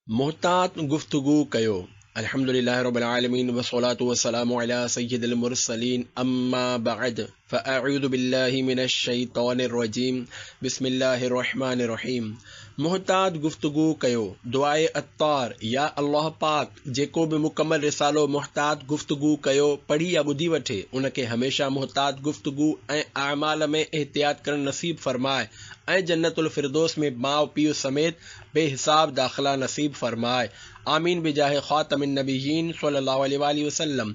मोहतात गुफ्तगू कयो। अल्हम्दुलिल्लाह रब्बिल आलमीन वस्सलातु वस्सलामु अला सय्यिदिल मुरसलीन अम्मा बअद फ़अऊज़ु बिल्लाहि मिनश शैतानिर रजीम बिस्मिल्लाहिर रहमानिर रहीम। मोहतात गुफ्तगू कयो दुआए अत्तार या अल्लाह पाक जेको भी मुकम्मल रिसालो मोहतात गुफ्तगू कयो पढ़ी या ॿुधी वठे उनके हमेशा मोहतात गुफ्तगू ऐं अमाल में एहतियात करण नसीब फरमाए ऐं जन्नतुल फिरदौस में माउ पीउ समेत बेहिसाब दाखिला नसीब फरमाए। आमीन बिजाहे खातमिन नबीयीन सल्लल्लाहु अलैहि वसल्लम।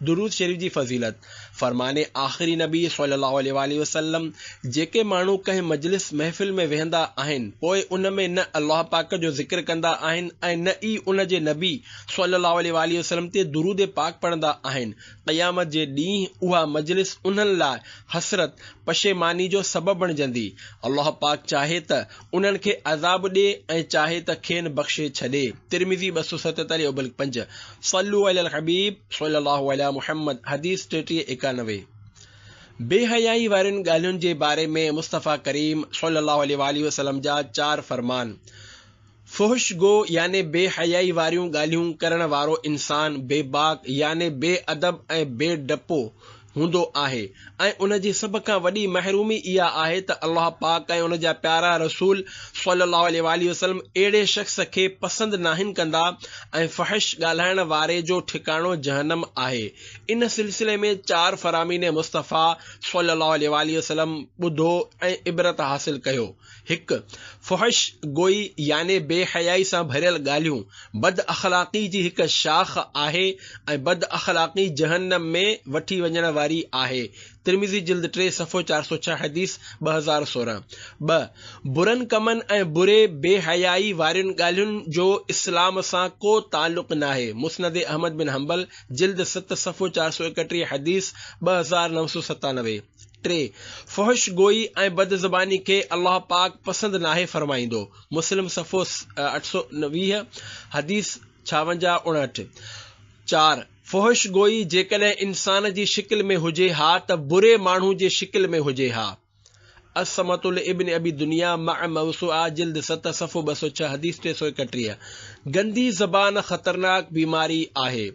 दुरूद शरीफ जी फजीलत फरमाने आखिरी नबी सल्लल्लाहु अलैहि वसल्लम जेके माण्हू कंहिं मजलिस महफ़िल में वेहंदा आहिनि पोइ उन में न अल्लाह पाक जो ज़िक्र कंदा आहिनि ऐं न ई उन जे नबी सल्लल्लाहु अलैहि वसल्लम ते दुरूद पाक पढ़ंदा आहिनि, क़यामत जे ॾींहुं उहा मजलिस उन्हनि लाइ हसरत पशेमानी जो सबबु बणिजंदी। अल्लाह पाक चाहे त उन्हनि खे अज़ाब ॾे ऐं चाहे त खेनि बख़्शे छॾे। तिरमिज़ी 247 सल्लु अलल हबीब सल्लल्लाहु अलैहि मुहम्मद हदीस 3391। बेहयाई वारियुनि ॻाल्हियुनि जे बारे में मुस्तफ़ा करीम सल्लल्लाहु अलैहि वसल्लम जा 4 फरमान। फुहश गो याने बेहयाई वारियूं ॻाल्हियूं करण वारो इंसान बेबाक याने बेअदब ऐं बेडपो हूंदो आहे ऐं उन जी सभ खां वॾी महरूमी इहा आहे त अल्लाह पाक ऐं उन जा प्यारा रसूल सल्लल्लाहु अलैहि वसल्लम अहिड़े शख़्स खे पसंदि नाहिन कंदा ऐं फहश ॻाल्हाइण वारे जो ठिकाणो जहन्नम आहे। इन सिलसिले में 4 फरामीन मुस्तफ़ा सल्लल्लाहु अलैहि वसल्लम ॿुधो ऐं इबरत हासिल कयो। 1 फहश गोई याने बेहयाई सां भरियल ॻाल्हियूं बद अख़लाक़ी जी हिकु शाख आहे ऐं बद अख़लाक़ी जहन्नम में वठी वञण वारी आहे। तिरमिज़ी जिल्द 3 सफ़ो 406 हदीस 2016। 2 बुरनि कमनि ऐं बुरे बेहयाई वारियुनि ॻाल्हियुनि जो इस्लाम सां को ताल्लुक़ नाहे। मुस्नद अहमद बिन हंबल जिल्द 7 सफ़ो 431 हदीस 2997। 3 फहश गोई ऐं बद ज़बानी खे अल्लाह पाक पसंदि नाहे फरमाईंदो। मुस्लिम सफ़ो 820 हदीस 56-59। 4 फहश गोई जेकॾहिं इंसान जी शिकिल में हुजे हा त बुरे माण्हू जे शिकिल में हुजे हा। असमतुल इब्न अबी दुनिया मअ मौसूआ जिल्द 7 सफ़ो 206 हदीस 331। गंदी ज़बान ख़तरनाक बीमारी आहे।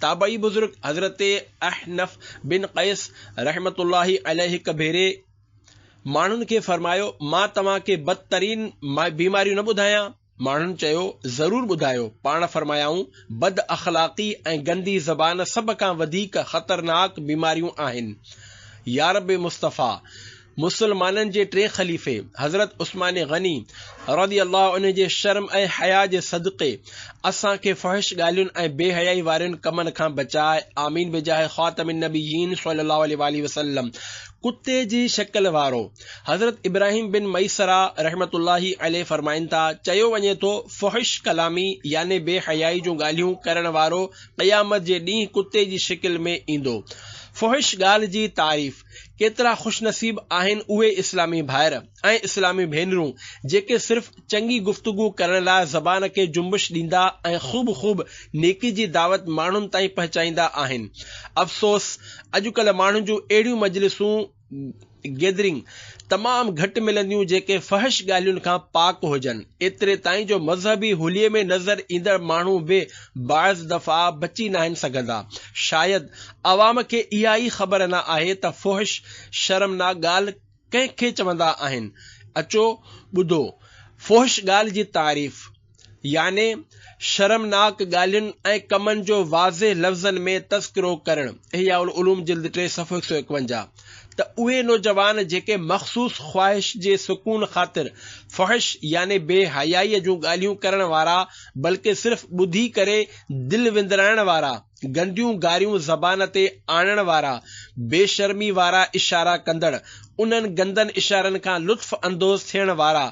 ताबई बुजुर्ग हज़रत अहनफ बिन क़ैस रहमतुल्लाहि अलैहि कबेरे माण्हुनि खे फरमायो मां तव्हांखे बदतरीन बीमारियूं न ॿुधायां? माण्हुनि चयो ज़रूर ॿुधायो। पाण फरमायाऊं बद अख़लाक़ी ऐं गंदी ज़बान सभ खां वधीक ख़तरनाक बीमारियूं आहिनि। या रब मुस्तफ़ा मुसलमाननि जे 3 ख़लीफ़े हज़रत उस्मान गनी रज़ी अल्लाह अन्हु जे शर्म ऐं हया जे सदक़े असांखे फहश ॻाल्हियुनि ऐं बेहयाई वारियुनि कमनि खां बचाए। आमीन बिजाहे ख़ातमिन नबीयीन सल्लल्लाहु अलैहि वसल्लम। कुत्ते जी शक्ल वारो हज़रत इब्राहिम बिन मैसरा रहमतुल्लाहि अलैहि फरमाइनि था चयो वञे थो फहश कलामी याने बेहयाई जूं ॻाल्हियूं करण वारो क़यामत जे ॾींहुं कुत्ते जी शिकिल में ईंदो। फहश ॻाल्हि जी तारीफ़ केतिरा ख़ुशनसीब आहिनि उहे इस्लामी भाइर ऐं इस्लामी भेनरूं जेके सिर्फ़ चङी गुफ्तगू करण लाइ ज़बान खे जुंबिश ॾींदा ऐं ख़ूब नेकी जी दावत माण्हुनि ताईं पहुचाईंदा आहिनि। अफ़सोस अॼुकल्ह माण्हुनि जूं अहिड़ियूं मजलिसूं गैदरिंग तमामु घटि मिलंदियूं जेके फहश ॻाल्हियुनि खां पाक हुजनि। एतिरे ताईं जो मज़हबी हुलिये में नज़र ईंदड़ माण्हू बि बाज़ दफ़ा बची नाहिन सघंदा। शायदि अवाम खे इहा ई ख़बर न आहे त फहश शर्मनाक ॻाल्हि कंहिंखे चवंदा आहिनि। अचो ॿुधो फहश ॻाल्हि जी तारीफ़ याने शर्मनाक ॻाल्हियुनि ऐं कमनि जो वाज़े लफ़्ज़नि में तज़किरो करणु। इह्या उल उलूम जिल्द 3 सफ़ो 151। त उहे नौजवान जेके मख़सूस ख़्वाहिश जे सुकून ख़ातिर फहश याने बेहयाईअ जूं ॻाल्हियूं करण वारा बल्कि सिर्फ़ ॿुधी करे दिल विंदराइण वारा गंदियूं गारियूं ज़बान ते आणण वारा बेशर्मी वारा इशारा कंदड़ उन्हनि गंदनि इशारनि खां लुत्फ़ अंदोज़ थियण वारा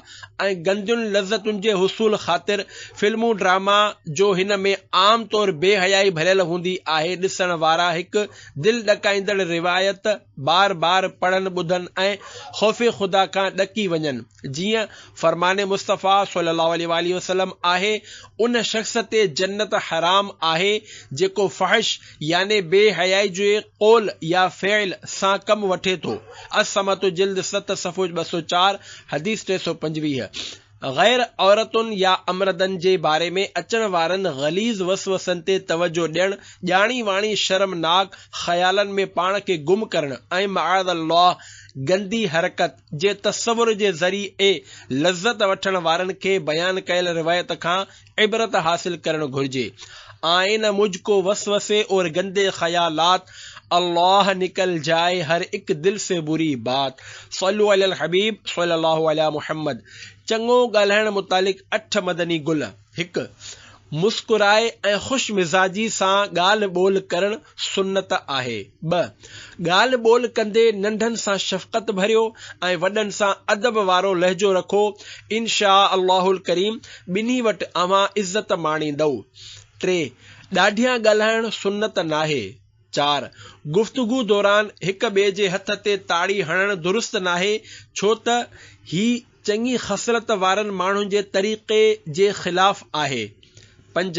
ऐं गंदियुनि लज़्ज़तुनि जे हुसूल ख़ातिर फिल्मूं ड्रामा जो हिन में आम तौर बेहयाई भरियल हूंदी आहे ॾिसण वारा हिकु दिल ॾकाईंदड़ रिवायत बार बार पढ़नि ॿुधनि ऐं ख़ौफ़े ख़ुदा खां ॾकी वञनि। जीअं फरमाने मुस्तफ़ा सल्लल्लाहु अलैहि वसल्लम आहे उन शख़्स ते जन्नत हराम आहे जेको फहश याने बेहयाई जे क़ौल या फ़इल सां कम वठे थो। असमत जिल्द 7 सफ़ो 204 हदीस 325। गैर औरतुनि या अमरदनि जे बारे में अचण वारनि गलीज़ वसवसनि ते तवजो ॾियणु, ॼाणी वाणी शर्मनाक ख़्यालनि में पाण खे गुम करणु ऐं मआज़ल्लाह गंदी हरकत जे तसवुर जे ज़रिए लज़्ज़त वठण वारनि खे बयान कयल रिवायत खां इबरत हासिल करणु घुर्जे। आइन मुझको वसवसे और गंदे ख्यालात, अल्लाह निकल जाए हर एक दिल से बुरी बात। सल्लु अलल हबीब सल्लल्लाहु अलैहि मुहम्मद। चङो ॻाल्हाइण मुतालिक़ 8 मदनी गुल। 1, मुस्कुराए ऐं खुश मिजाजी सां ॻाल्हि ॿोल करणु सुन्नत आहे। 2, ॻाल्हि ॿोल कंदे नंढनि सां शफ़क़त भरियो ऐं वॾनि सां अदब वारो लहजो रखो। इंशा अल्लाहुल करीम ॿिन्ही वटि अव्हां इज़त माणींदव। 3, ॾाढियां ॻाल्हाइण सुन्नत नाहे। 4, गुफ्तगू दौरान हिक ॿिए जे हथ ते ताड़ी हणणु दुरुस्त नाहे, छो त ही चङी ख़सरत वारनि माण्हुनि जे तरीक़े जे ख़िलाफ़ आहे। 5,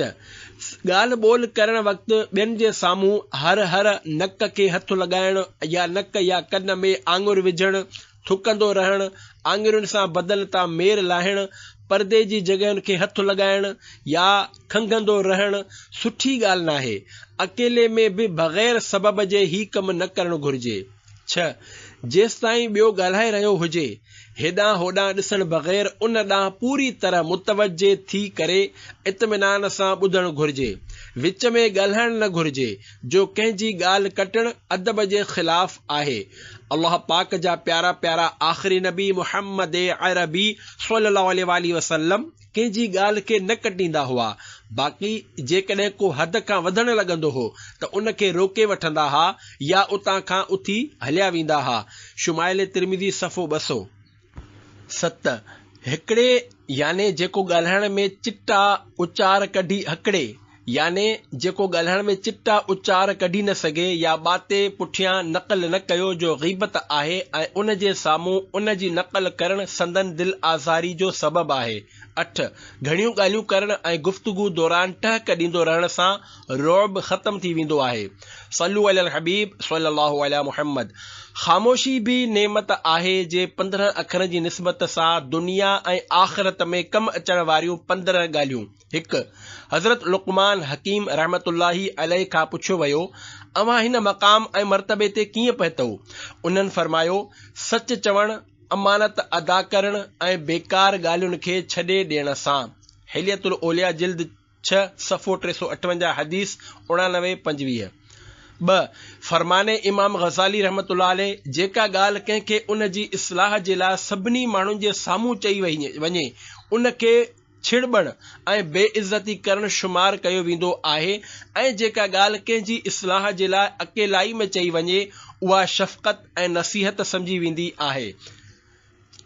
ॻाल्हि ॿोल करण वक़्तु ॿियनि जे साम्हूं हर नक खे हथु लॻाइणु या नक या कन में आङुर विझणु, थुकंदो रहणु, आङुरियुनि सां बदन तां मेर लाहिणु, पर्दे जी जॻहियुनि खे हथु लॻाइणु या खंघंदो रहणु सुठी ॻाल्हि नाहे। अकेले में बि बग़ैर सबब जे ही कमु न करणु घुर्जे। 6, जेसिताईं ॿियो ॻाल्हाए रहियो हुजे हेॾां होॾां ॾिसण बग़ैर उन ॾांहुं पूरी तरह मुतवजे थी करे इत्मिनान सां ॿुधणु घुर्जे। विच में ॻाल्हाइणु न घुर्जे, जो कंहिंजी ॻाल्हि कटणु अदब जे ख़िलाफ़ आहे। अल्लाह पाक जा प्यारा प्यारा आख़िरी नबी मुहम्मद अरबी सल्लल्लाहु अलैहि वसल्लम कंहिंजी ॻाल्हि खे न कटींदा हुआ। बाक़ी जेकॾहिं को हद खां वधणु लॻंदो हो त उन खे रोके वठंदा हुआ या उतां खां उथी हलिया वेंदा हुआ। शुमाइल तिर्मिज़ी सफ़ो 200। 7, हिकिड़े याने जेको ॻाल्हाइण में चिटा उचार कढी हकिड़े याने जेको ॻाल्हाइण में चिटा उचार कढी न सघे या बाते पुठियां नक़ल न कयो, जो ग़ीबत आहे ऐं उन जे साम्हूं उन जी नक़ल करणु संदन दिल आज़ारी जो सबबु आहे। 8, घणियूं ॻाल्हियूं करण ऐं गुफ्तगू दौरान टहक ॾींदो रहण सां रौब ख़त्म थी वेंदो आहे। सल्लु अलल हबीब सल्लल्लाहु अलैहि मुहम्मद। ख़ामोशी भी नेमत आहे जे 15 अखरनि जी निस्बत सां दुनिया ऐं आख़िरत में कम अचण वारियूं 15 ॻाल्हियूं। 1, हज़रत लुक़मान हकीम रहमतुल्लाही अलैहि खां पुछियो वियो, अव्हां हिन मक़ाम ऐं मर्तबे ते कीअं पहुतव? उन्हनि फरमायो, सच चवणु, अमानत अदा करणु ऐं बेकार ॻाल्हियुनि खे छॾे ॾियण सां। हिलियतुल औलिया जिल्द 6 सफ़ो 358 हदीस 99-25। 2, फरमाने इमाम ग़ज़ाली रहमतुल्लाह अलैहि, जेका ॻाल्हि कंहिंखे उन जी इस्लाह जे लाइ सभिनी माण्हुनि जे साम्हूं चई वञे उन खे छिड़बण ऐं बेइज़ती करणु शुमार कयो वेंदो आहे, ऐं जेका ॻाल्हि कंहिंजी इस्लाह जे लाइ अकेलाई में चई वञे उहा शफ़क़त ऐं नसीहत सम्झी वेंदी आहे।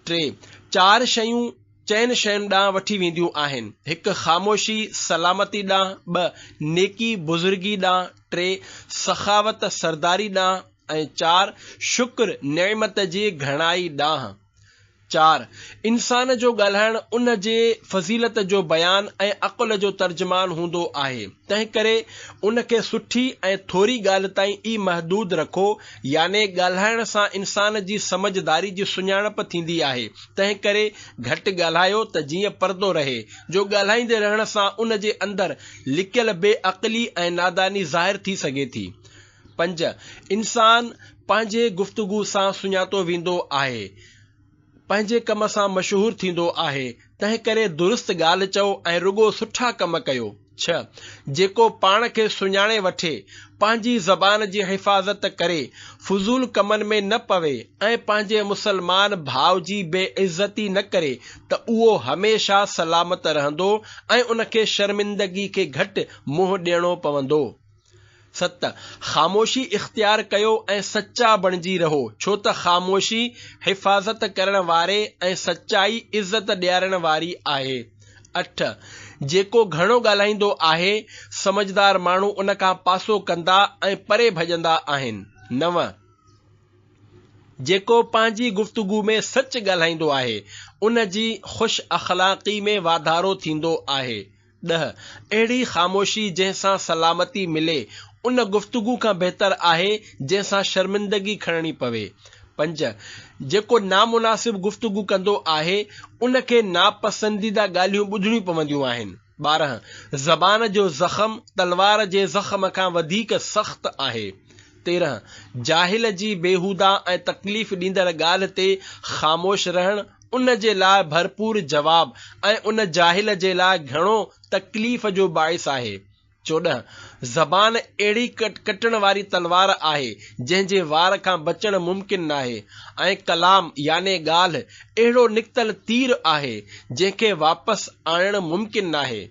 3, 4 शयूं चइनि शयुनि ॾांहुं वठी वेंदियूं आहिनि। 1, ख़ामोशी सलामती ॾांहुं। 2, नेकी बुज़ुर्गी ॾांहुं। 3, सखावत सरदारी ॾांहुं। ऐं 4, शुक्र नेमत जी घणाई ॾांहुं। 4, इंसान जो ॻाल्हाइण उन जे फज़ीलत जो बयान ऐं अक़ुल जो तर्जुमान हूंदो आहे। तंहिं करे उन खे सुठी ऐं थोरी ॻाल्हि ताईं ई महदूद रखो, याने ॻाल्हाइण सां इंसान जी समझदारी जी सुञाणप थींदी आहे। तंहिं करे घटि ॻाल्हायो त जीअं पर्दो रहे, जो ॻाल्हाईंदे रहण सां उन जे अंदरि लिकियल बेअक़ली ऐं नादानी ज़ाहिर थी सघे थी। 5, इंसान पंहिंजे गुफ़्तगू सां सुञातो वेंदो आहे, पंहिंजे कम सां मशहूर थींदो आहे। तंहिं करे दुरुस्त ॻाल्हि चओ ऐं रुगो सुठा कम कयो। 6, जेको पाण खे सुञाणे वठे, पंहिंजी ज़बान जी हिफ़ाज़त करे, फुज़ूल कमनि में न पवे ऐं पंहिंजे मुसलमान भाउ जी बेइज़ती न करे त उहो हमेशा सलामत रहंदो ऐं उन खे शर्मिंदगी खे घटि मुंहुं ॾियणो पवंदो। 7, ख़ामोशी इख़्तियार कयो ऐं सच्चा बणिजी रहो, छो त ख़ामोशी हिफ़ाज़त करण वारे ऐं सच्चाई इज़त ॾियारण वारी आहे। 8, जेको घणो ॻाल्हाईंदो आहे, समझदार माण्हू उन खां पासो कंदा ऐं परे भॼंदा आहिनि। 9, जेको पंहिंजी गुफ़्तगू में सच ॻाल्हाईंदो आहे, उन जी ख़ुश अख़लाक़ी में वाधारो थींदो आहे। 10, अहिड़ी ख़ामोशी जंहिंसां सलामती मिले उन गुफ़्तगू खां बहितर आहे जंहिंसां शर्मिंदगी खणणी पवे। 5 जेको नामुनासिब गुफ्तगू कंदो आहे उनखे नापसंदीदा ॻाल्हियूं ॿुधणियूं पवंदियूं आहिनि। 12 ज़बान जो ज़ख़्म तलवार जे ज़ख़्म खां वधीक सख़्त आहे। 13 जाहिल जी बेहूदा ऐं तकलीफ़ ॾींदड़ ॻाल्हि ते ख़ामोश रहण उन जे लाइ भरपूर जवाब ऐं उन जाहिल जे लाइ घणो तकलीफ़ जो बाइस आहे। 14 ज़बान अहिड़ी कटण वारी तलवार आहे जंहिंजे वार खां बचण मुमकिन नाहे ऐं कलाम याने ॻाल्हि अहिड़ो निकितल तीर आहे जंहिंखे वापसि आणणु मुमकिन नाहे।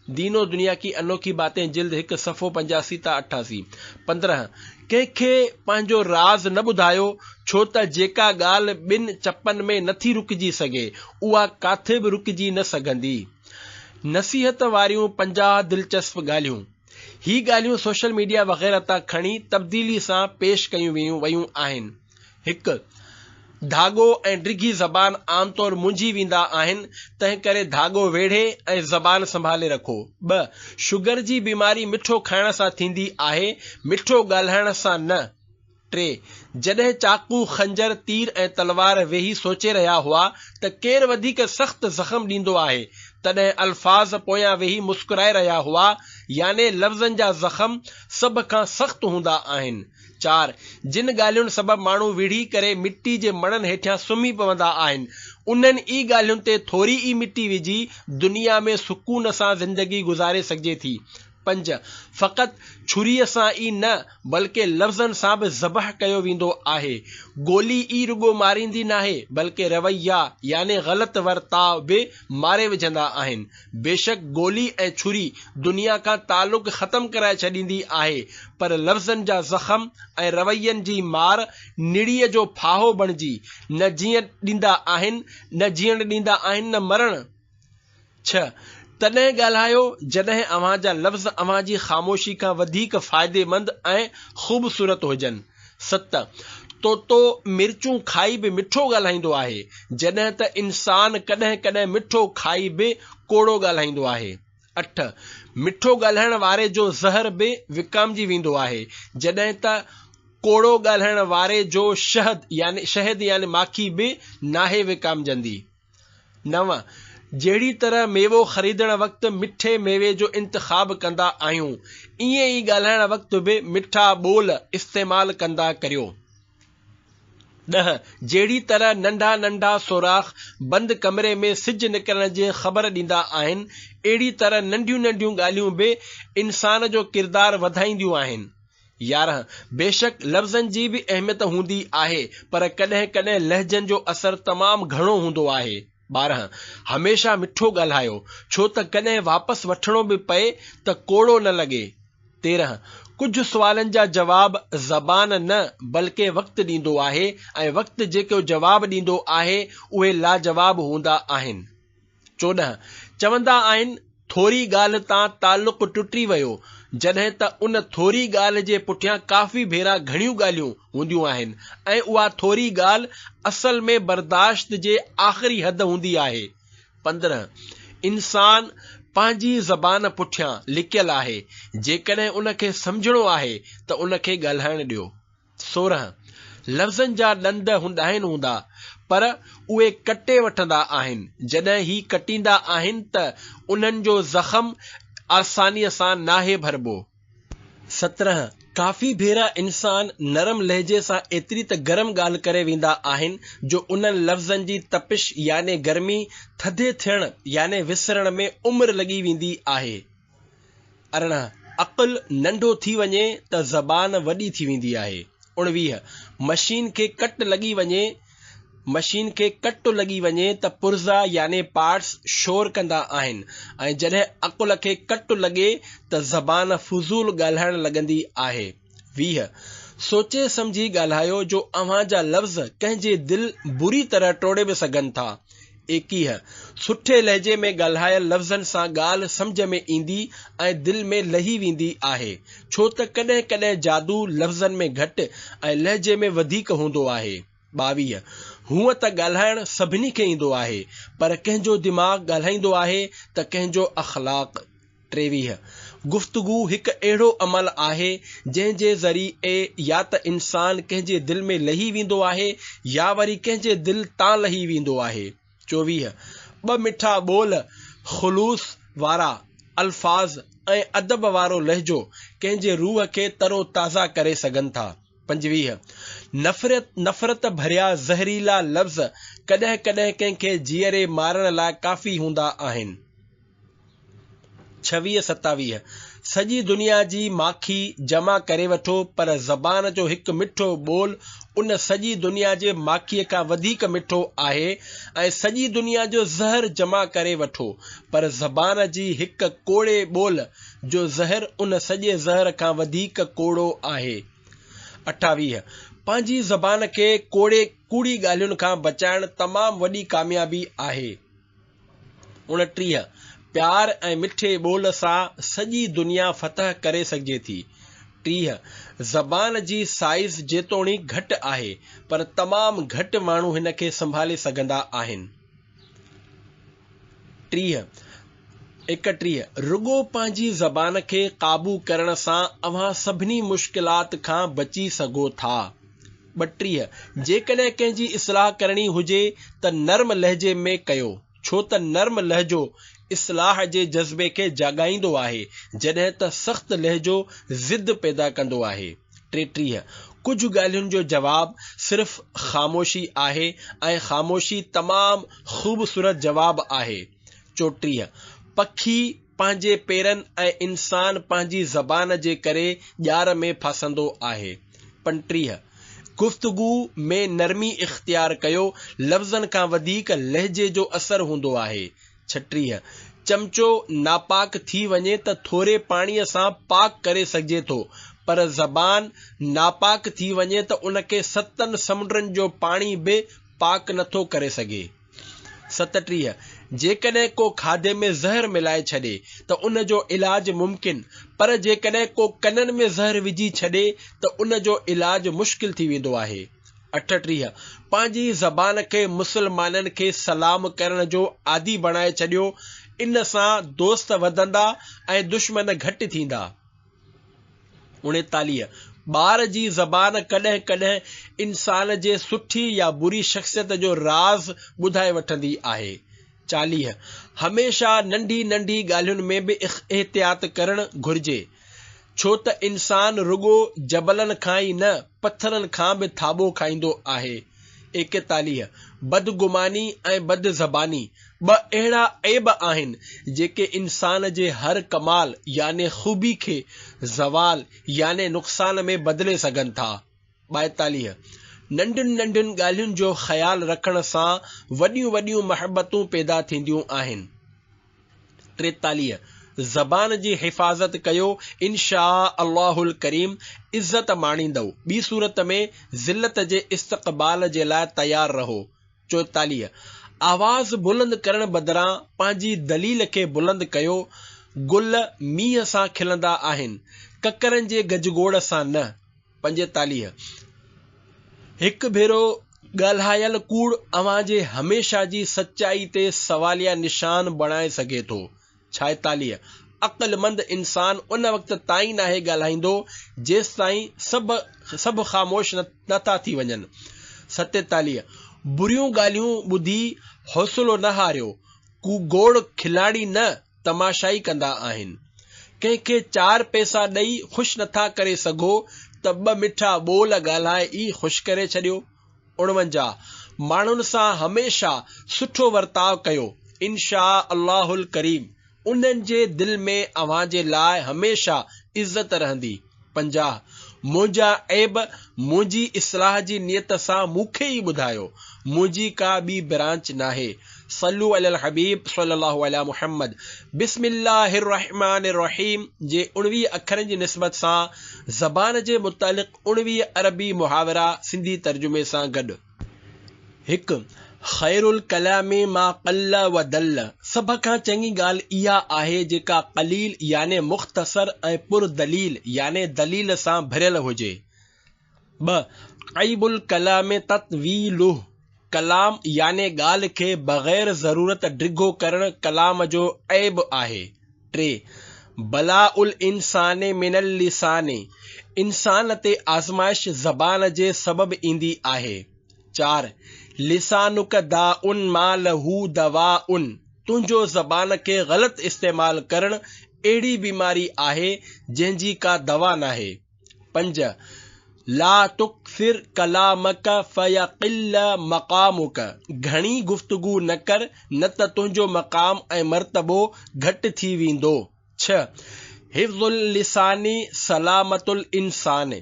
दीनो दुनिया की अनोखी बातें जिल्द 1 सफ़ो 85 ता 88। 15 कंहिंखे पंहिंजो राज़ न ॿुधायो छो त जेका ॻाल्हि ॿिनि चपनि में नथी रुकिजी सघे उहा काथे बि रुकिजी न सघंदी। नसीहत वारियूं 50 दिलचस्प ॻाल्हियूं। ही ॻाल्हियूं सोशल मीडिया वग़ैरह तां खणी तब्दीली सां पेश कयूं वयूं आहिनि। 1 धाॻो ऐं डिघी ज़बान आमतौर मुंझी वेंदा आहिनि, तंहिं करे धाॻो वेढ़े ऐं ज़बान संभाले रखो। 2 शुगर जी बीमारी मिठो खाइण सां थींदी आहे, मिठो ॻाल्हाइण सां न। 3 जॾहिं चाकू खंजर तीर ऐं तलवार वेही सोचे रहिया हुआ त केरु वधीक सख़्त ज़ख़्म ॾींदो आहे तॾहिं अल्फाज़ पोयां वेही मुस्कुराए रहिया हुआ, याने लफ़्ज़नि जा ज़ख़्म सभ खां सख़्त हूंदा आहिनि। 4 जिन ॻाल्हियुनि सबबि माण्हू विढ़ी करे मिट्टी जे मणनि हेठियां सुम्ही पवंदा आहिनि उन्हनि ई ॻाल्हियुनि ते थोरी ई मिट्टी विझी दुनिया में सुकून सां ज़िंदगी गुज़ारे सघिजे थी। 5 फ़क़ति छुरीअ सां ई न बल्कि लफ़्ज़नि सां बि ज़बह कयो वेंदो आहे। गोली ई रुगो मारींदी नाहे बल्कि रवैया याने ग़लति वर्ताव बि मारे विझंदा आहिनि। बेशक गोली ऐं छुरी दुनिया खां तालुक़ ख़तम कराए छॾींदी आहे, पर लफ़्ज़नि जा ज़ख़्म ऐं रवैयनि जी मार निड़ीअ जो फाहो बणिजी न जीअण ॾींदा आहिनि न मरण। 6 तॾहिं ॻाल्हायो जॾहिं अव्हां जा लफ़्ज़ अव्हां जी ख़ामोशी खां वधीक फ़ाइदेमंद ऐं ख़ूबसूरत हुजनि। 7 तोतो मिर्चूं खाई बि मिठो ॻाल्हाईंदो आहे, जॾहिं त इंसान कॾहिं कॾहिं मिठो खाई बि कोड़ो ॻाल्हाईंदो आहे। 8 मिठो ॻाल्हाइण वारे जो ज़हर बि विकामजी वेंदो आहे, जॾहिं त कोड़ो ॻाल्हाइण वारे जो शहद यानी माखी बि नाहे विकामजंदी। 9 जहिड़ी तरह मेवो ख़रीदण वक़्तु मिठे मेवे जो इंतिख़ाब कंदा आहियूं, ईअं ई ॻाल्हाइण वक़्तु बि मिठा ॿोल इस्तेमालु कंदा करियो। 10 जहिड़ी तरह नंढा नंढा सोराख़ बंदि कमरे में सिज निकिरण जी ख़बर ॾींदा आहिनि, अहिड़ी तरह नंढियूं नंढियूं ॻाल्हियूं बि इंसान जो किरदारु वधाईंदियूं आहिनि। 11 बेशक लफ़्ज़नि जी बि अहमियत हूंदी आहे, पर कॾहिं कॾहिं लहजनि जो असरु तमामु घणो हूंदो आहे। 12 हमेशा मिठो ॻाल्हायो छो त कॾहिं वापसि वठिणो बि पए त कोड़ो न लॻे। 13 कुझु सुवालनि जा जवाब ज़बान न बल्कि वक़्तु ॾींदो आहे ऐं वक़्तु जेको जवाब ॾींदो आहे उहे लाजवाब हूंदा आहिनि। 14 चवंदा आहिनि थोरी ॻाल्हि तां ताल्लुक़ टुटी वियो, जॾहिं त उन थोरी ॻाल्हि जे पुठियां काफ़ी भेरा घणियूं ॻाल्हियूं हूंदियूं आहिनि ऐं उहा थोरी ॻाल्हि असल में बर्दाश्त जे आख़िरी हद हूंदी आहे। 15 इंसान पंहिंजी ज़बान पुठियां लिकियल आहे, जेकॾहिं उनखे सम्झणो आहे त उनखे ॻाल्हाइण ॾियो। 16 लफ़्ज़नि जा ॾंद आहिनि हूंदा, पर उहे कटे वठंदा आहिनि, जॾहिं ही कटींदा आहिनि त उन्हनि जो ज़ख़्म आसानीअ सां नाहे भरबो। 17 काफ़ी भेरा इंसान नरम लहजे सां एतिरी त गरम ॻाल्हि करे वेंदा आहिनि जो उन्हनि लफ़्ज़नि जी तपिश याने गर्मी थधे थियण याने विसरण में उमिरि लॻी वेंदी आहे। 18 अक़ुलु नंढो थी वञे त ज़बान वॾी थी वेंदी आहे। 19 मशीन खे कटु लॻी वञे त पुर्ज़ा याने पार्ट्स शोर कंदा आहिनि ऐं जॾहिं अक़ुल खे कटु लॻे त ज़बान फुज़ूल ॻाल्हाइण लॻंदी आहे। 20 सोचे सम्झी ॻाल्हायो जो अव्हां जा लफ़्ज़ कंहिंजे दिलि बुरी तरह टोड़े बि सघनि था। 21 सुठे लहजे में ॻाल्हायल लफ़्ज़नि सां ॻाल्हि सम्झ में ईंदी ऐं दिलि में लही वेंदी आहे, छो त कॾहिं कॾहिं जादू लफ़्ज़नि में घटि ऐं लहजे में वधीक हूंदो आहे। 22 हूअं त ॻाल्हाइण सभिनी खे ईंदो आहे, पर कंहिंजो दिमाग़ ॻाल्हाईंदो आहे त कंहिंजो अख़लाक़। 23 गुफ्तगू हिकु अहिड़ो अमल आहे जंहिं जे ज़रिए या त इंसान कंहिंजे दिलि में लही वेंदो आहे या वरी कंहिंजे दिलि तां लही वेंदो आहे। 24 ॿ मिठा ॿोल, ख़ुलूस वारा अल्फाज़ ऐं अदब वारो लहजो कंहिंजे रूह खे तरो ताज़ा करे सघनि था। 25 नफ़रत भरिया ज़हरीला लफ़्ज़ कॾहिं कॾहिं कंहिंखे जीअरे मारण लाइ काफ़ी हूंदा आहिनि। 26-27 सॼी दुनिया जी माखी जमा करे वठो पर ज़बान जो हिकु मिठो ॿोल उन सॼी दुनिया जे माखीअ खां वधीक मिठो आहे ऐं सॼी दुनिया जो ज़हर जमा करे वठो पर ज़बान जी हिकु कोड़े ॿोल जो ज़हर उन सॼे ज़हर खां वधीक कोड़ो आहे। 28 पंहिंजी ज़बान खे कूड़ी ॻाल्हियुनि खां बचाइण तमामु वॾी कामयाबी आहे। 29 प्यार ऐं मिठे ॿोल सां सॼी दुनिया फतह करे सघिजे थी। 30 ज़बान जी साइज़ जेतोणीकि घटि आहे पर तमामु घटि माण्हू हिन खे संभाले सघंदा आहिनि। 31 रुगो पंहिंजी ज़बान खे क़ाबू करण सां अव्हां सभिनी मुश्किलात खां बची सघो था। 32 जेकॾहिं कंहिंजी इस्लाह करणी हुजे त नर्म लहजे में कयो छो त नर्म लहजो इस्लाह जे जज़्बे खे जाॻाईंदो आहे जॾहिं त सख़्त लहजो ज़िद पैदा कंदो आहे। 33 कुझु ॻाल्हियुनि जो जवाब सिर्फ़ ख़ामोशी आहे ऐं ख़ामोशी तमामु ख़ूबसूरत जवाब आहे। 34 पखी पंहिंजे पेरनि ऐं इंसान पंहिंजी ज़बान जे करे ॼार में फासंदो आहे। 35 गुफ्तगू में नरमी इख्तियार कयो, लफ़्ज़नि खां वधीक लहजे जो असर हूंदो आहे। 36 चमचो नापाक थी वञे त थोरे पाणीअ सां पाक करे सघिजे थो पर ज़बान नापाक थी वञे त उनखे 7 समुंडनि जो पाणी बि पाक नथो करे सघे। 37 जेकॾहिं को खाधे में ज़हर मिलाए छॾे त उन जो इलाज मुमकिन पर जेकॾहिं को कननि में ज़हर विझी छॾे त उन जो इलाज मुश्किल थी वेंदो आहे। 38 पंहिंजी ज़बान खे मुसलमाननि खे सलाम करण जो आदी बणाए छॾियो, इन सां दोस्त वधंदा ऐं दुश्मन घटि थींदा। 39 ॿार जी ज़बान कॾहिं कॾहिं इंसान जे सुठी या बुरी शख़्सियत जो राज़ ॿुधाए वठंदी आहे। 40 हमेशा नंढी नंढी ॻाल्हियुनि में बि एहतियात करणु घुर्जे छो त इंसान रुगो जबलनि खां ई न पत्थरनि खां बि थाॿो खाईंदो आहे। 41 बदगुमानी ऐं बदज़बानी ॿ अहिड़ा ऐब आहिनि जेके इंसान जे हर कमाल याने ख़ूबी खे ज़वाल याने नुक़सान में बदिले सघनि था। 42 नंढियुनि नंढियुनि ॻाल्हियुनि जो ख़्यालु रखण सां वॾियूं वॾियूं महबतूं पैदा थींदियूं आहिनि। 43 ज़बान जी हिफ़ाज़त कयो, इंशा अल्लाहुल करीम इज़त माणींदव, ॿी सूरत में ज़िल्लत जे इस्तक़बाल जे लाइ तयारु रहो। 44 आवाज़ बुलंद करण बदिरां पंहिंजी दलील खे बुलंद कयो, गुल मींहं सां खिलंदा आहिनि, ककरनि जे गजगोड़ सां न। 45 हिकु भेरो ॻाल्हायल कूड़ अव्हां जे हमेशा जी सचाई ते सवालिया निशान बणाए सघे थो। 46 अक़लमंद इंसान उन वक़्त ताईं नाहे ॻाल्हाईंदो जेसि ताईं सभु ख़ामोश नथा थी वञनि। 47 बुरियूं ॻाल्हियूं ॿुधी हौसलो न हारियो, गोड़ खिलाड़ी न तमाशाई कंदा आहिनि। कंहिंखे 4 पैसा ॾेई ख़ुशि नथा करे सघो त 2 मिठा ॿोल ॻाल्हाए ई ख़ुशि करे छॾियो। 49 माण्हुनि सां हमेशा सुठो वर्ताव कयो, इंशा अल्लाहुल करीम उन्हनि जे दिलि में अव्हां जे लाइ हमेशा इज़त रहंदी। 50 मुंहिंजा ऐब मुंहिंजी इस्लाह जी नियत सां मूंखे ई ॿुधायो, मुंहिंजी का ॿी ब्रांच नाहे। सल्लू अलल हबीब सल्लल्लाहु अला मुहम्मद। बिस्मिल्लाहिर रहमानिर रहीम जे 19 अखरनि जी निस्बत सां ज़बान जे मुतालिक़ 19 अरबी मुहावरा सिंधी तर्जुमे सां गॾु। 1 ख़ैरुल कलामी मा क़ल्ल व दल्ल, सभ खां चङी ॻाल्हि इहा आहे जेका क़लील याने मुख़्तसर ऐं पुर दलील याने दलील सां भरियल हुजे। 2 क़ैबुल कलाम तत्वीलुह, कलाम याने ॻाल्हि खे बग़ैर ज़रूरत डिघो करण कलाम जो ऐब आहे। 3 बलाउल इंसाने मिनल लिसाने, इंसान ते आज़माइश ज़बान जे सबब ईंदी आहे। 4 लिसानुक दाउन मा लहू दवाउन, तुंहिंजो ज़बान खे ग़लत इस्तेमाल करण अहिड़ी बीमारी आहे जंहिंजी का दवा नाहे। 5 ला तुक्सिर कलामक फयक़िल्ल मक़ामुक, घणी गुफ्तगू न कर न त तुंहिंजो मक़ाम ऐं मर्तबो घटि थी वेंदो। 6 हिफ़्ज़ुल लिसानी सलामतुल इंसान,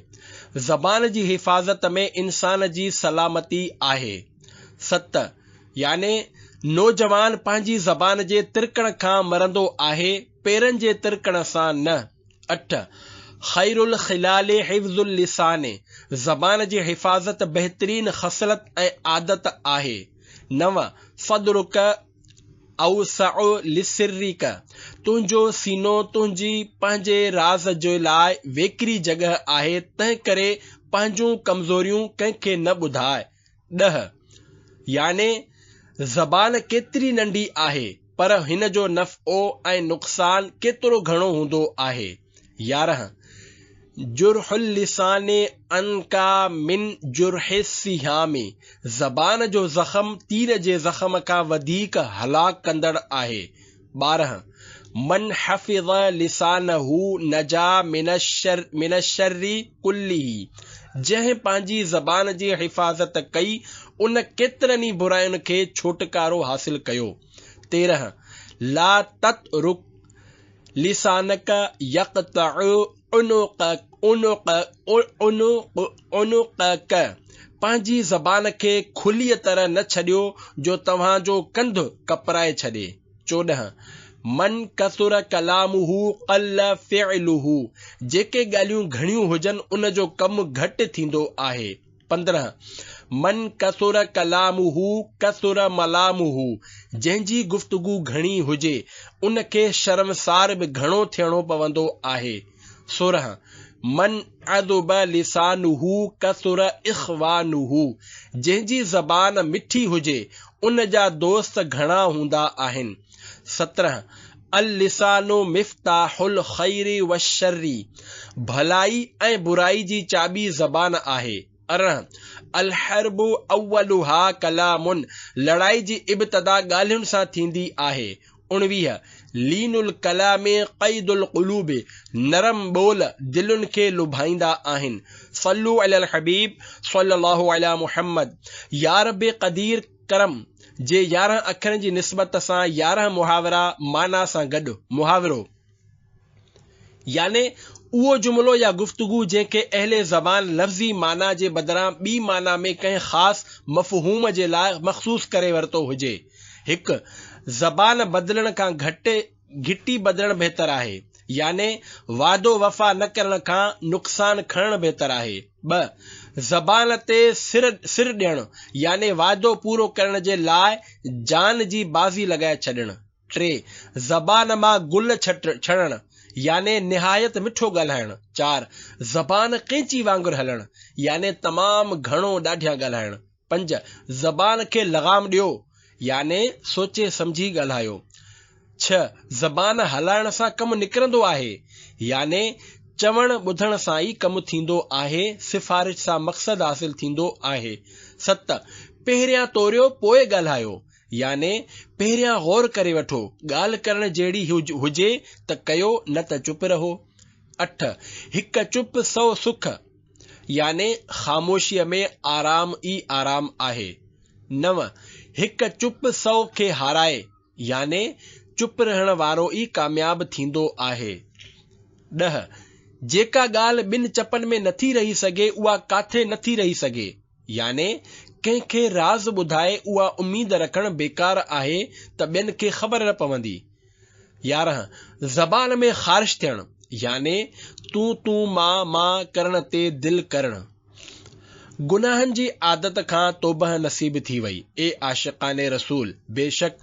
ज़बान जी हिफ़ाज़त में इंसान जी सलामती आहे। 7 याने नौजवान पंहिंजी ज़बान जे तिरकण खां मरंदो आहे, पेरनि जे तिरकण सां न। 8 ख़ैरुल ख़िलाल हिफ़्ज़ुल लिसाने, ज़बान जी हिफ़ाज़त बहितरीन ख़सलत ऐं आदत आहे। 9 सदरुक अवसअ लिसिर्रिक, तुंहिंजो सीनो तुंहिंजी पंहिंजे राज़ जे लाइ वेकरी जॻह आहे, तंहिं करे पंहिंजूं कमज़ोरियूं कंहिंखे न ॿुधाए। 10 याने ज़बान केतिरी नंढी आहे पर हिन जो नफ़ो ऐं नुक़सान केतिरो घणो हूंदो आहे। 11 जुरहुल लिसाने अनका मिन जुरहि सिहामी, ज़बान जो ज़ख़म तीर जे ज़ख़म खां वधीक हलाक कंदड़ आहे। 12 मन हफ़िज़ लिसानहू नजा मिन शर्रि कुल्लिही, जंहिं पंहिंजी ज़बान जी हिफ़ाज़त कई उन केतिरनि ई बुराइयुनि खे छुटकारो हासिल कयो। 13 ला ततरुक लिसानक यक़तअ उनुक़क, पंहिंजी ज़बान खे खुलीअ तरह न छॾियो जो तव्हांजो कंधु कपराए छॾे। 14 मन कसुर कलामुहू क़ल्ल फ़िअलुहू, जेके ॻाल्हियूं घणियूं हुजनि उन जो कमु घटि थींदो आहे। 15 मन कसुर कलामुहू कसुर मलामुहू, जंहिंजी गुफ्तगू घणी हुजे उन खे शर्मसार बि घणो थियणो पवंदो आहे। 16 मन अदुब लिसानुहु कसुर इख़वानुहु, जंहिंजी ज़बान मिठी हुजे उन जा दोस्त घणा हूंदा आहिनि। 17 अल लिसानु मिफ़्ताहुल ख़ैरि वश्शर्रि, भलाई ऐं बुराई जी चाबी ज़बान आहे। 18 अल हर्बु अव्वलुहा कलामुन, लड़ाई जी इब्तिदा ॻाल्हियुनि सां थींदी आहे। 19 लीनुल कलामे क़ैदुल क़ुलूब, नरम ॿोल दिलुनि खे लुभाईंदा आहिनि। सल्लू अलल हबीब सल्लल्लाहु अला मुहम्मद। या रब क़दीर करम जे 11 अखरनि जी निस्बत सां 11 मुहावरा माना सां गॾु मुहावरो याने उहो जुमिलो या गुफ्तगू जंहिंखे अहले ज़बान लफ़्ज़ी माना जे बदिरां ॿी माना में कंहिं ख़ासि मफ़हूम जे लाइ मख़सूस करे वरितो हुजे। 1 ज़बान बदिलण खां घिटी बदिलण बहितर आहे, याने वादो वफ़ा न करण खां नुक़सान खणण बहितर आहे। 2 ज़बान ते सिर ॾियणु, याने वादो पूरो करण जे लाइ जान जी बाज़ी लॻाए छॾणु। 3 ज़बान मां गुल छॾणु, याने निहायत मिठो ॻाल्हाइणु। 4 ज़बान कैंची वांगुरु हलणु, याने तमामु घणो ॾाढिया ॻाल्हाइणु। 5 ज़बान खे लगाम ॾियो, याने सोचे समझी ॻाल्हायो। 6 ज़बान हलाइण सां कमु निकिरंदो आहे, याने चवण ॿुधण सां ई कमु थींदो आहे, सिफ़ारिश सां मक़सदु हासिल थींदो आहे। 7 पहिरियां तोरियो पोइ ॻाल्हायो, याने पहिरियां गौर करे वठो, ॻाल्हि करण जहिड़ी हुजे त कयो न त चुप रहो। 8 हिकु चुप 100 सुख, याने ख़ामोशीअ में आराम ई आराम आहे। 9 हिकु चुप 100 खे हाराए, याने चुप रहण वारो ई कामयाब थींदो आहे। 10 जेका ॻाल्हि ॿिनि चपनि में नथी रही सघे उहा काथे नथी रही सघे, याने कंहिंखे राज़ ॿुधाए उहा उम्मीद रखणु बेकार आहे त ॿियनि खे ख़बर न पवंदी। 11 ज़बान में ख़ारिश थियणु, याने तूं मां करण ते दिल करणु। गुनाहनि जी आदत खां तौबह नसीब थी वई। ए आशिक़ाने रसूल, बेशक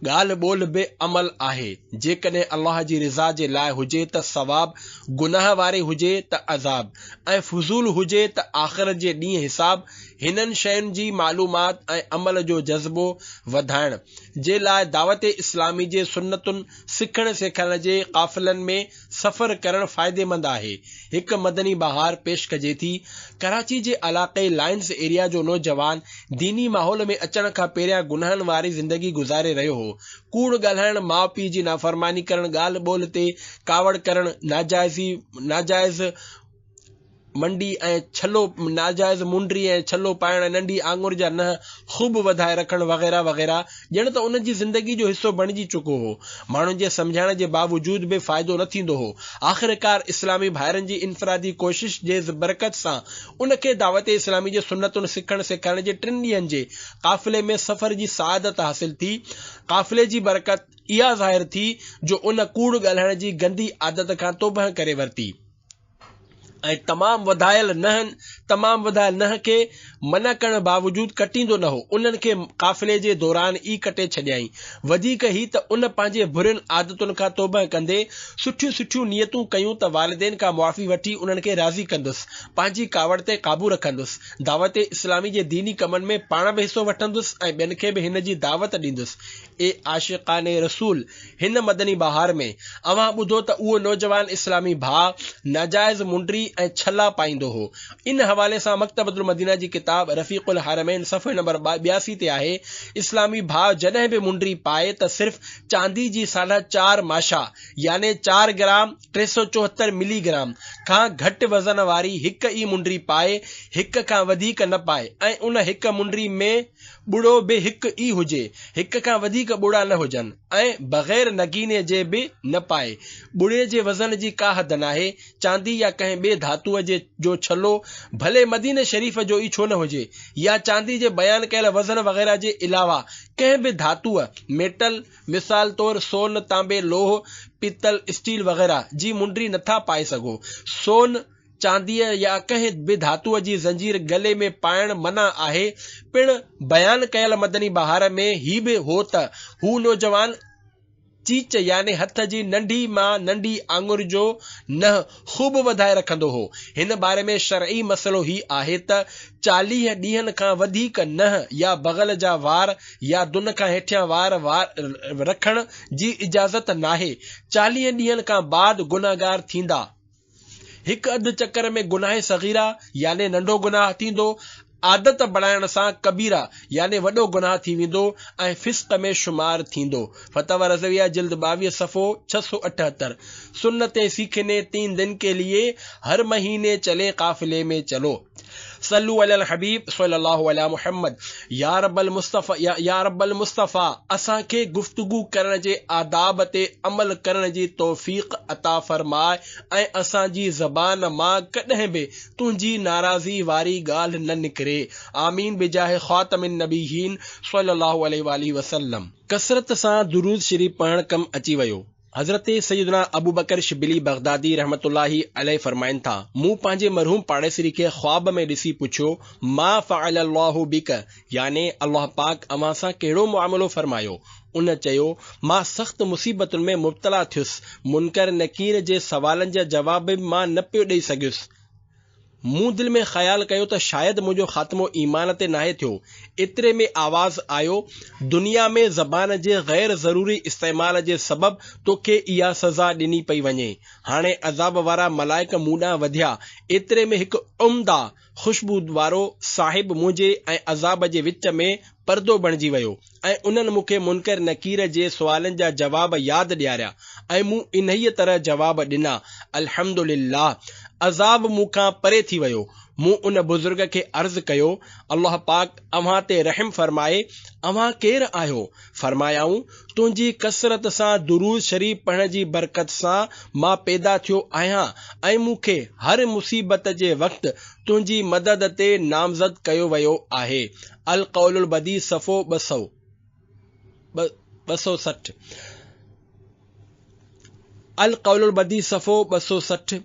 ॻाल्हि ॿोल बि अमल आहे। जेकॾहिं अल्लाह जी रिज़ा जे लाइ हुजे त सवाब, गुनाह वारे हुजे त अज़ाब, ऐं फज़ूल हुजे त आख़िरत जे ॾींहुं हिसाब, हिननि शयुनि जी मालूमात ऐं अमल जो जज़्बो वधाइण जे लाइ दावत इस्लामी जे सुन्नतुनि सिखण सेखारण जे क़ाफ़िलनि में सफ़र करणु फ़ाइदेमंद आहे। हिकु मदनी बहार पेश कजे थी। कराची जे इलाक़े लाइन्स एरिया जो नौजवान दीनी माहौल में अचण खां पहिरियां गुनाहनि वारी ज़िंदगी गुज़ारे रहियो हो। कूड़ ॻाल्हाइण, माउ पीउ जी नाफ़रमानी करण, ॻाल्हि ॿोल ते कावड़ करण, नाजाइज़ मंडी ऐं छलो नाजाइज़ मुंडरी ऐं छलो पाइण, नंढी आंगुर जा नह ख़ूब वधाए रखण वग़ैरह वग़ैरह ॼण त उन जी ज़िंदगी जो हिसो बणिजी चुको हो। माण्हुनि जे सम्झाइण जे बावजूद बि फ़ाइदो न थींदो हो। आख़िरकार इस्लामी भाइरनि जी इनफरादी कोशिश जे बरकत सां उनखे दावत इस्लामी जे सुन्नतुनि सिखण सेखारण जे 3 ॾींहनि जे क़ाफ़िले में सफ़र जी सआदत हासिल थी। क़ाफ़िले जी बरकत इहा ज़ाहिर थी जो उन कूड़ ॻाल्हाइण जी गंदी आदत खां तौबह करे वरिती ऐं तमाम वधायल नह खे मना करण बावजूद कटींदो न हो। उन्हनि खे क़ाफ़िले जे दौरान ई कटे छॾियईं। वधीक ही त उन पंहिंजे बुरियुनि आदतुनि खां तौबह कंदे सुठियूं नियतूं कयूं त वालिदैन खां मुआफ़ी वठी उन्हनि खे राज़ी कंदुसि, पंहिंजी कावड़ ते काबू रखंदुसि, दावत इस्लामी जे दीनी कमनि में पाण बि हिसो वठंदुसि ऐं ॿियनि खे बि हिन जी दावत ॾींदुसि। ए आशिक़ाने रसूल, हिन मदनी बहार में अव्हां ॿुधो त उहो नौजवान इस्लामी भाउ नाजाइज़ मुंडरी ऐं छला पाईंदो हो। इन हवाले सां मकतबतुल मदीना जी किताब रफ़ीक़ुल हरमैन सफ़े नंबर 82 ते आहे, इस्लामी भाउ जॾहिं बि मुंडरी पाए त सिर्फ़ चांदी जी 4.5 माशा याने 4 ग्राम 374 मिलीग्राम खां घटि वज़न वारी हिक ई मुंडरी पाए, हिक खां वधीक न पाए ऐं उन हिक मुंडरी में बुड़ो बि हिक ई हुजे, हिक खां वधीक बुड़ा न हुजनि ऐं बग़ैर नगीने जे बि न पाए। बुड़े जे वज़न जी का हद नाहे। चांदी या कंहिं ॿिए धातुअ जो छलो भले मदीने शरीफ़ जो ई छो न हुजे, या चांदी जे बयान कयल वज़न वग़ैरह जे अलावा कंहिं बि धातुअ मेटल मिसाल तौर सोन, तांबे, लोह, पीतल, स्टील वग़ैरह जी मुंडरी नथा पाए सघो। सोन, चांदीअ या कंहिं बि धातुअ जी ज़ंजीर गले में पाइण मना आहे। पिण बयान कयल मदनी बहार में ही बि हो त हू नौजवान चीच याने हथ जी नंढी मां नंढी आंगुर जो नह ख़ूब वधाए रखंदो हो। हिन बारे में शरई मसलो ही आहे त 40 ॾींहनि खां वधीक नह या बग़ल जा वार या दुन खां हेठियां वार रखण जी इजाज़त नाहे। 40 ॾींहनि खां बाद गुनाहगार थींदा। हिक अधु चकर में गुनाह सगीरा याने नंढो गुनाह थींदो। आदत बणाइण सां कबीरा याने वॾो गुनाह थी वेंदो ऐं फिस्क में शुमार थींदो। फतवा रज़विया जिल्द 22 सफ़ो 678। सुन्नतें सीखने 3 दिन के लिए हर महीने चले काफिले में चलो। सल्लु अलल हबीब सल्लल्लाहु अला मुहम्मद। या रब्बल मुस्तफ़ा असांखे गुफ्तगू करण जे आदाब ते अमल करण जी तौफ़ीक़ अता फरमाए ऐं असांजी ज़बान मां कॾहिं बि तुंहिंजी नाराज़ी वारी ॻाल्हि न निकिरे। आमीन बिजाह ख़ातमिन नबीयीन सल्लल्लाहु अलैहि वसल्लम। कसरत सां दुरूद शरीफ पढ़ण कम अची वियो। हज़रत सैयदना अबू बकर शिबली बगदादी रहमतुल्लाहि अलैहि फरमाइनि था, मूं पंहिंजे मरहूम पाड़ेसरी खे ख्वाब में ॾिसी पुछियो, मा फ़अलल्लाहु बिक, याने अल्लाह पाक अव्हां सां कहिड़ो मुआमिलो फरमायो। उन चयो, मां सख़्त मुसीबतुनि में मुब्तला थियुसि। मुनकर नकीर जे सवालनि जा जवाब मां न पियो ॾेई सघियुसि। मूं दिल में ख़्याल कयो त शायदि मुंहिंजो ख़ात्मो ईमान ते नाहे थियो। एतिरे में आवाज़ आयो, दुनिया में ज़बान जे गैर ज़रूरी इस्तेमाल जे सबब तोखे इहा सज़ा ॾिनी पई वञे। हाणे अज़ाब वारा मलाइक मूं ॾांहुं वधिया। एतिरे में हिकु उम्दा ख़ुशबू वारो साहिब मुंहिंजे ऐं अज़ाब जे विच में पर्दो बणिजी वियो ऐं उन्हनि मूंखे मुनकर नकीर जे सुवालनि जा जवाब यादि ॾियारिया ऐं मूं इन्हीअ तरह जवाब ॾिना, अल्हम्दुलिल्लाह, अज़ाब मूंखां परे थी वियो। मूं उन बुज़ुर्ग खे अर्ज़ कयो, अल्लाह पाक अव्हां ते रहम फरमाए, अव्हां केरु आहियो? फरमायाऊं, तुंहिंजी कसरत सां दुरूद शरीफ पढ़ण जी बरकत सां मां पैदा थियो आहियां ऐं मूंखे हर मुसीबत जे वक़्तु तुंहिंजी मदद ते नामज़द कयो वियो आहे। अल क़ौलुल बदी सफ़ो 260। अल क़ौलुल बदी सफ़ो 260।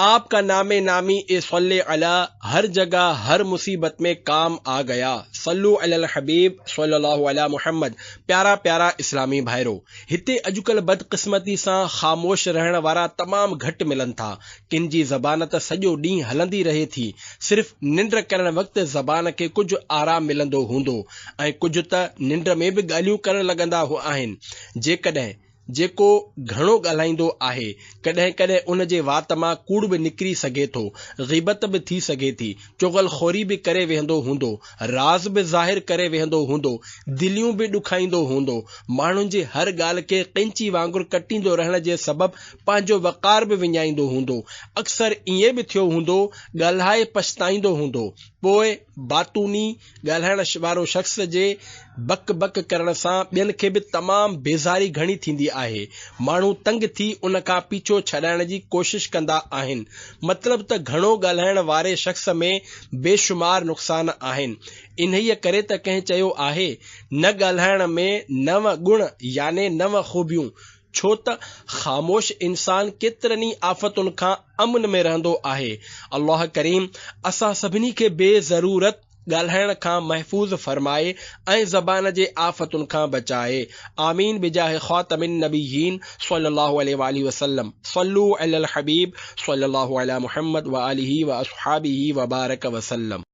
आपका नामे नामी ए सल्ले अला हर जगह हर मुसीबत में काम आ गया। सल्लु अलल हबीब सल्लल्लाहु अला मुहम्मद। प्यारा प्यारा इस्लामी भाइरो, हिते अॼुकल्ह बदकिस्मती सां ख़ामोश रहण वारा तमामु घटि मिलनि था। किन जी ज़बान त सॼो ॾींहुं हलंदी रहे थी। सिर्फ़ निंड करण वक़्तु ज़बान खे कुझु आराम मिलंदो हूंदो ऐं कुझु त निंड में बि ॻाल्हियूं करण लॻंदा आहिनि। जेकॾहिं जेको घणो ॻाल्हाईंदो आहे, कॾहिं कॾहिं उन जे वात मां कूड़ बि निकिरी सघे थो, ग़ीबत बि थी सघे थी, चुगलखोरी बि करे वेहंदो हूंदो, राज़ बि ज़ाहिर करे वेहंदो हूंदो, दिलियूं बि ॾुखाईंदो हूंदो, माण्हुनि जी हर ॻाल्हि खे कैंची वांगुरु कटींदो रहण जे सबबु पंहिंजो वक़ार बि विञाईंदो हूंदो। अक्सर ईअं बि थियो हूंदो, ॻाल्हाए पछताईंदो हूंदो। पोइ बातूनी ॻाल्हाइण वारो शख़्स जे बक बक करण सां ॿियनि खे बि तमामु बेज़ारी घणी थींदी आहे। माण्हू तंग थी उन खां पीछो छॾाइण जी कोशिश कंदा आहिनि। मतिलब त घणो ॻाल्हाइण वारे शख़्स में बेशुमार नुक़सान आहिनि। इन्हीअ करे त कंहिं चयो आहे, न ॻाल्हाइण में 9 गुण याने 9 खूबियूं। छो त ख़ामोश इंसान केतिरनि आफ़तुनि खां अमन में रहंदो आहे। अल्लाह करीम असां सभिनी खे बेज़रूरत ॻाल्हाइण खां महफ़ूज़ फरमाए ऐं ज़बान जे आफ़तुनि खां बचाए। आमीन बिजाह ख़ातमिन नबिय्यीन सल्लल्लाहु अलैहि वसल्लम। सल्लु अलल हबीब सल्लल्लाहु अला मुहम्मद व आलिहि व अस्हाबिहि व बारक वसल्लम।